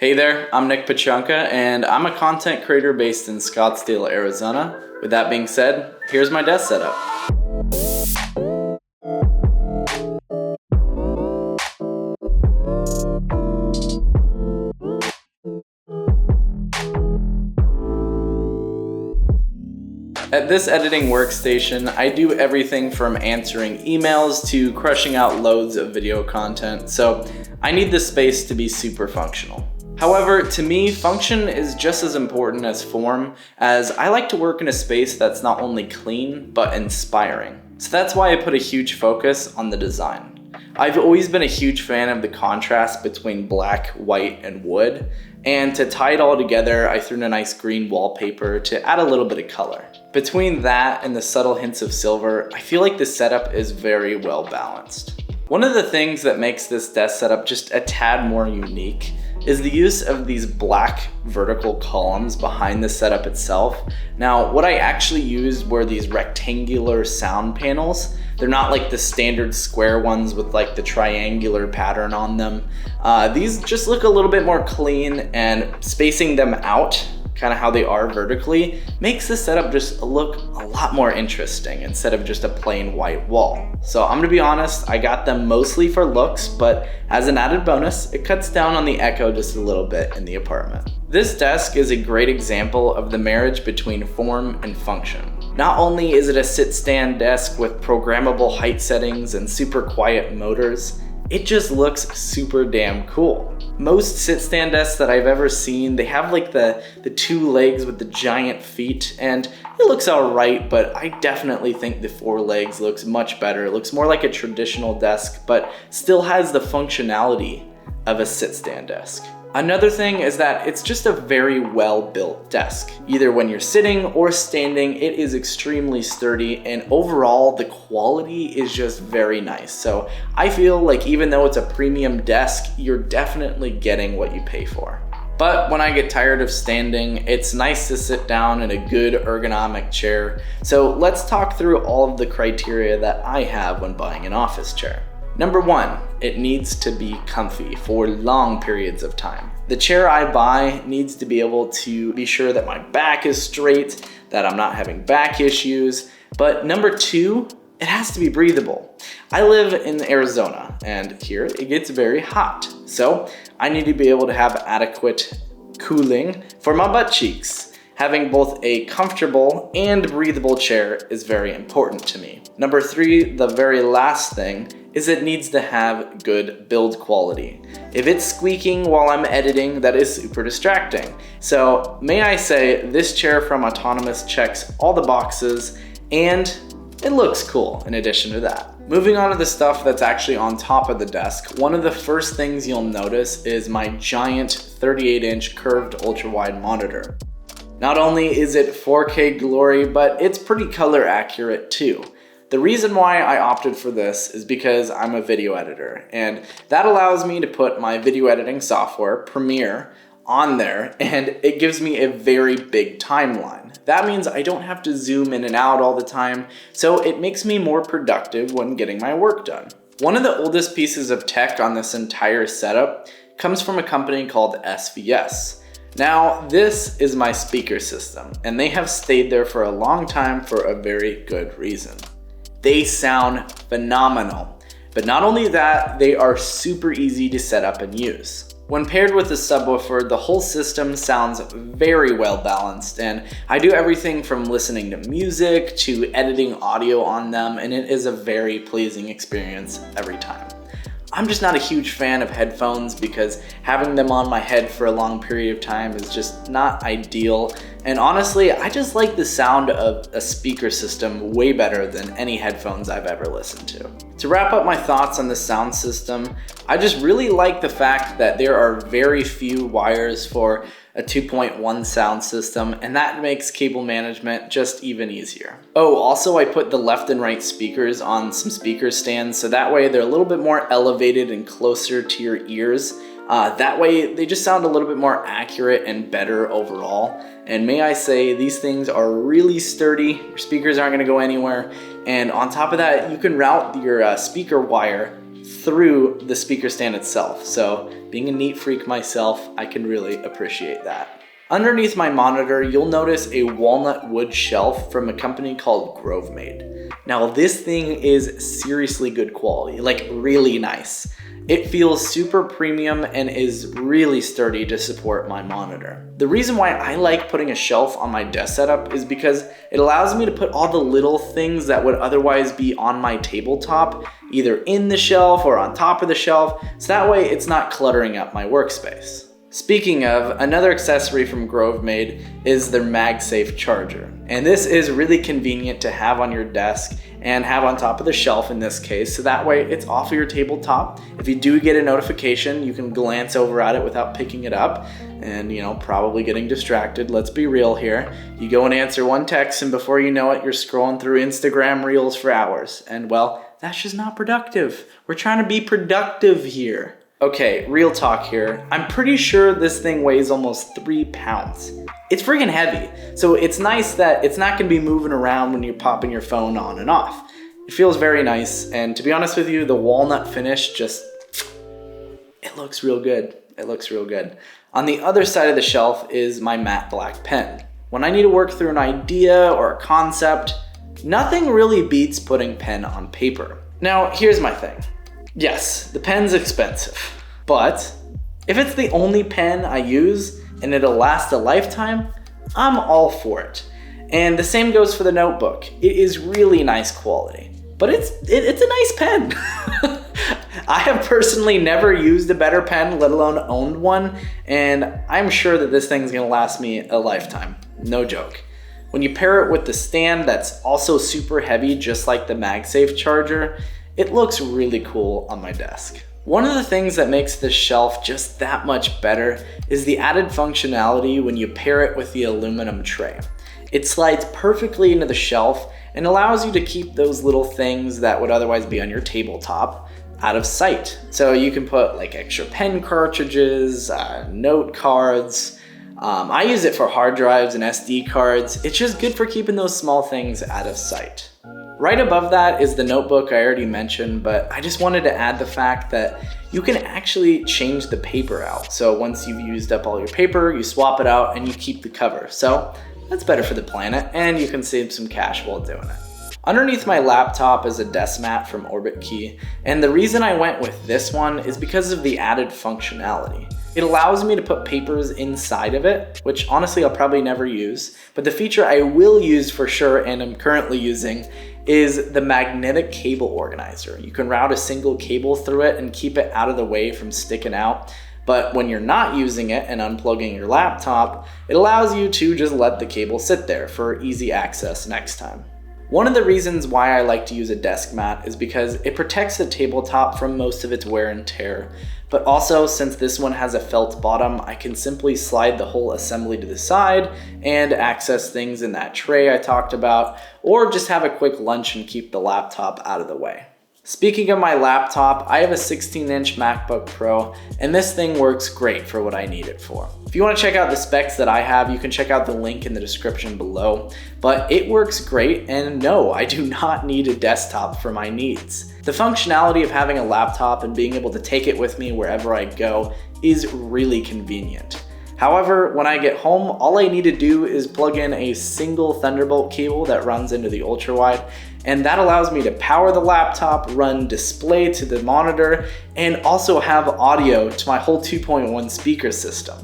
Hey there, I'm Nick Pachunka, and I'm a content creator based in Scottsdale, Arizona. With that being said, here's my desk setup. At this editing workstation, I do everything from answering emails to crushing out loads of video content, so I need this space to be super functional. However, to me, function is just as important as form, as I like to work in a space that's not only clean, but inspiring. So that's why I put a huge focus on the design. I've always been a huge fan of the contrast between black, white, and wood, and to tie it all together, I threw in a nice green wallpaper to add a little bit of color. Between that and the subtle hints of silver, I feel like the setup is very well balanced. One of the things that makes this desk setup just a tad more unique is the use of these black vertical columns behind the setup itself. Now, what I actually used were these rectangular sound panels. They're not like the standard square ones with like the triangular pattern on them. These just look a little bit more clean, and spacing them out, kind of how they are vertically, makes the setup just look a lot more interesting instead of just a plain white wall. So I'm gonna be honest, I got them mostly for looks, but as an added bonus, it cuts down on the echo just a little bit in the apartment. This desk is a great example of the marriage between form and function. Not only is it a sit-stand desk with programmable height settings and super quiet motors, it just looks super damn cool. Most sit-stand desks that I've ever seen, they have like the two legs with the giant feet, and it looks alright, but I definitely think the four legs looks much better. It looks more like a traditional desk, but still has the functionality of a sit-stand desk. Another thing is that it's just a very well-built desk. Either when you're sitting or standing, it is extremely sturdy, and overall the quality is just very nice. So I feel like even though it's a premium desk, you're definitely getting what you pay for. But when I get tired of standing, it's nice to sit down in a good ergonomic chair. So let's talk through all of the criteria that I have when buying an office chair. Number one, it needs to be comfy for long periods of time. The chair I buy needs to be able to be sure that my back is straight, that I'm not having back issues. But number two, it has to be breathable. I live in Arizona, and here it gets very hot. So I need to be able to have adequate cooling for my butt cheeks. Having both a comfortable and breathable chair is very important to me. Number three, the very last thing, is it needs to have good build quality. If it's squeaking while I'm editing, that is super distracting. So may I say, this chair from Autonomous checks all the boxes, and it looks cool in addition to that. Moving on to the stuff that's actually on top of the desk, one of the first things you'll notice is my giant 38-inch curved ultra-wide monitor. Not only is it 4K glory, but it's pretty color accurate too. The reason why I opted for this is because I'm a video editor, and that allows me to put my video editing software, Premiere, on there, and it gives me a very big timeline. That means I don't have to zoom in and out all the time, so it makes me more productive when getting my work done. One of the oldest pieces of tech on this entire setup comes from a company called SVS. Now, this is my speaker system, and they have stayed there for a long time for a very good reason. They sound phenomenal, but not only that, they are super easy to set up and use. When paired with the subwoofer, the whole system sounds very well balanced, and I do everything from listening to music to editing audio on them, and it is a very pleasing experience every time. I'm just not a huge fan of headphones because having them on my head for a long period of time is just not ideal. And honestly, I just like the sound of a speaker system way better than any headphones I've ever listened to. To wrap up my thoughts on the sound system, I just really like the fact that there are very few wires for a 2.1 sound system, and that makes cable management just even easier. Oh, also I put the left and right speakers on some speaker stands, so that way they're a little bit more elevated and closer to your ears. That way they just sound a little bit more accurate and better overall. And may I say, these things are really sturdy. Your speakers aren't gonna go anywhere. And on top of that, you can route your speaker wire through the speaker stand itself. So being a neat freak myself, I can really appreciate that. Underneath my monitor, you'll notice a walnut wood shelf from a company called Grovemade. Now this thing is seriously good quality, like really nice. It feels super premium and is really sturdy to support my monitor. The reason why I like putting a shelf on my desk setup is because it allows me to put all the little things that would otherwise be on my tabletop, either in the shelf or on top of the shelf, so that way it's not cluttering up my workspace. Speaking of, another accessory from Grovemade is their MagSafe charger. And this is really convenient to have on your desk and have on top of the shelf in this case, so that way it's off of your tabletop. If you do get a notification, you can glance over at it without picking it up and, probably getting distracted. Let's be real here. You go and answer one text and before you know it, you're scrolling through Instagram Reels for hours. And well, that's just not productive. We're trying to be productive here. Okay, real talk here. I'm pretty sure this thing weighs almost 3 pounds. It's freaking heavy, so it's nice that it's not gonna be moving around when you're popping your phone on and off. It feels very nice, and to be honest with you, the walnut finish it looks real good. It looks real good. On the other side of the shelf is my matte black pen. When I need to work through an idea or a concept, nothing really beats putting pen on paper. Now, here's my thing. Yes, the pen's expensive, but if it's the only pen I use and it'll last a lifetime, I'm all for it. And the same goes for the notebook. It is really nice quality, but it's a nice pen. I have personally never used a better pen, let alone owned one, and I'm sure that this thing's gonna last me a lifetime, no joke. When you pair it with the stand that's also super heavy, just like the MagSafe charger, it looks really cool on my desk. One of the things that makes this shelf just that much better is the added functionality when you pair it with the aluminum tray. It slides perfectly into the shelf and allows you to keep those little things that would otherwise be on your tabletop out of sight. So you can put like extra pen cartridges, note cards. I use it for hard drives and SD cards. It's just good for keeping those small things out of sight. Right above that is the notebook I already mentioned, but I just wanted to add the fact that you can actually change the paper out. So once you've used up all your paper, you swap it out and you keep the cover. So that's better for the planet and you can save some cash while doing it. Underneath my laptop is a desk mat from Orbit Key, and the reason I went with this one is because of the added functionality. It allows me to put papers inside of it, which honestly I'll probably never use, but the feature I will use for sure and I'm currently using is the magnetic cable organizer. You can route a single cable through it and keep it out of the way from sticking out. But when you're not using it and unplugging your laptop, it allows you to just let the cable sit there for easy access next time. One of the reasons why I like to use a desk mat is because it protects the tabletop from most of its wear and tear. But also, since this one has a felt bottom, I can simply slide the whole assembly to the side and access things in that tray I talked about, or just have a quick lunch and keep the laptop out of the way. Speaking of my laptop, I have a 16-inch MacBook Pro, and this thing works great for what I need it for. If you want to check out the specs that I have, you can check out the link in the description below, but it works great, and no, I do not need a desktop for my needs. The functionality of having a laptop and being able to take it with me wherever I go is really convenient. However, when I get home, all I need to do is plug in a single Thunderbolt cable that runs into the ultrawide, and that allows me to power the laptop, run display to the monitor, and also have audio to my whole 2.1 speaker system.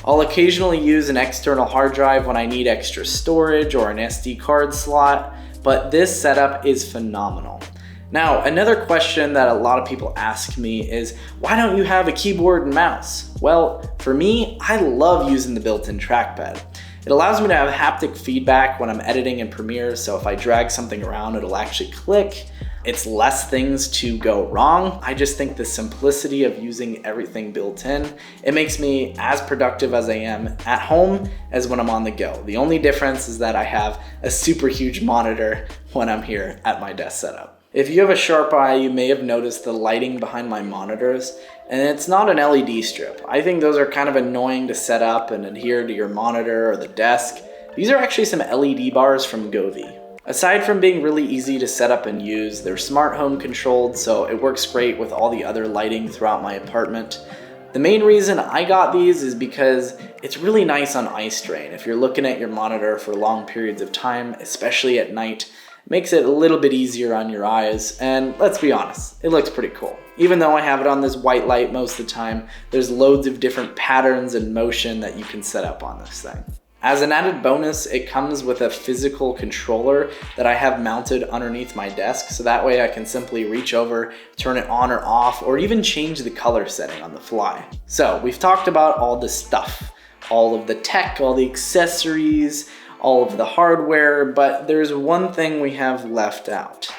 I'll occasionally use an external hard drive when I need extra storage or an SD card slot, but this setup is phenomenal. Now, another question that a lot of people ask me is, why don't you have a keyboard and mouse? Well, for me, I love using the built-in trackpad. It allows me to have haptic feedback when I'm editing in Premiere, so if I drag something around, it'll actually click. It's less things to go wrong. I just think the simplicity of using everything built in, it makes me as productive as I am at home as when I'm on the go. The only difference is that I have a super huge monitor when I'm here at my desk setup. If you have a sharp eye, you may have noticed the lighting behind my monitors, and it's not an LED strip. I think those are kind of annoying to set up and adhere to your monitor or the desk. These are actually some LED bars from Govee. Aside from being really easy to set up and use, they're smart home controlled, so it works great with all the other lighting throughout my apartment. The main reason I got these is because it's really nice on eye strain. If you're looking at your monitor for long periods of time, especially at night, it makes it a little bit easier on your eyes, and let's be honest, it looks pretty cool. Even though I have it on this white light most of the time, there's loads of different patterns and motion that you can set up on this thing. As an added bonus, it comes with a physical controller that I have mounted underneath my desk, so that way I can simply reach over, turn it on or off, or even change the color setting on the fly. So we've talked about all the stuff, all of the tech, all the accessories, all of the hardware, but there's one thing we have left out.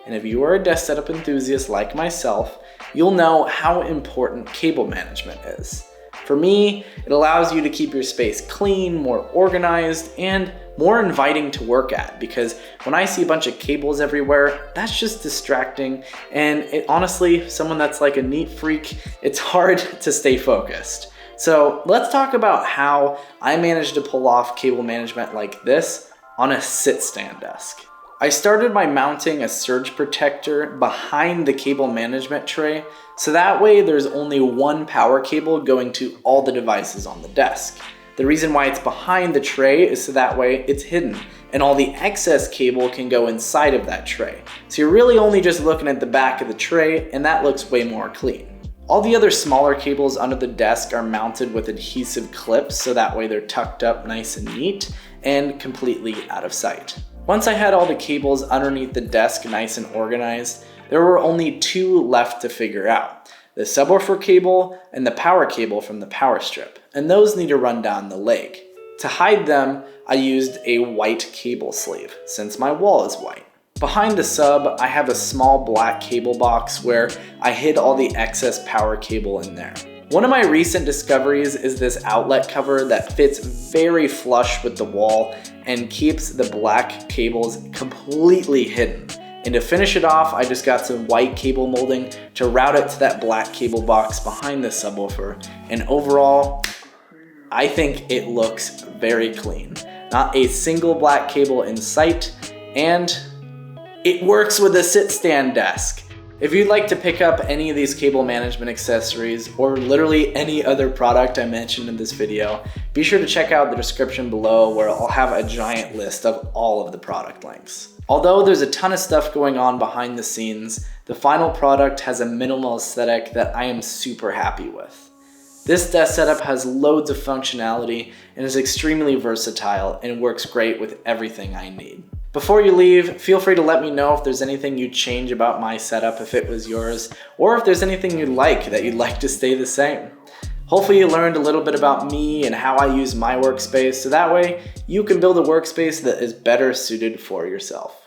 And if you are a desk setup enthusiast like myself, you'll know how important cable management is. For me, it allows you to keep your space clean, more organized, and more inviting to work at, because when I see a bunch of cables everywhere, that's just distracting, and honestly, someone that's like a neat freak, it's hard to stay focused. So let's talk about how I managed to pull off cable management like this on a sit-stand desk. I started by mounting a surge protector behind the cable management tray, so that way there's only one power cable going to all the devices on the desk. The reason why it's behind the tray is so that way it's hidden, and all the excess cable can go inside of that tray. So you're really only just looking at the back of the tray, and that looks way more clean. All the other smaller cables under the desk are mounted with adhesive clips, so that way they're tucked up nice and neat and completely out of sight. Once I had all the cables underneath the desk nice and organized, there were only two left to figure out: the subwoofer cable and the power cable from the power strip, and those need to run down the leg. To hide them, I used a white cable sleeve, since my wall is white. Behind the sub, I have a small black cable box where I hid all the excess power cable in there. One of my recent discoveries is this outlet cover that fits very flush with the wall and keeps the black cables completely hidden. And to finish it off, I just got some white cable molding to route it to that black cable box behind the subwoofer. And overall, I think it looks very clean. Not a single black cable in sight, and it works with a sit-stand desk. If you'd like to pick up any of these cable management accessories, or literally any other product I mentioned in this video, be sure to check out the description below, where I'll have a giant list of all of the product links. Although there's a ton of stuff going on behind the scenes, the final product has a minimal aesthetic that I am super happy with. This desk setup has loads of functionality and is extremely versatile and works great with everything I need. Before you leave, feel free to let me know if there's anything you'd change about my setup if it was yours, or if there's anything you'd like to stay the same. Hopefully you learned a little bit about me and how I use my workspace, so that way you can build a workspace that is better suited for yourself.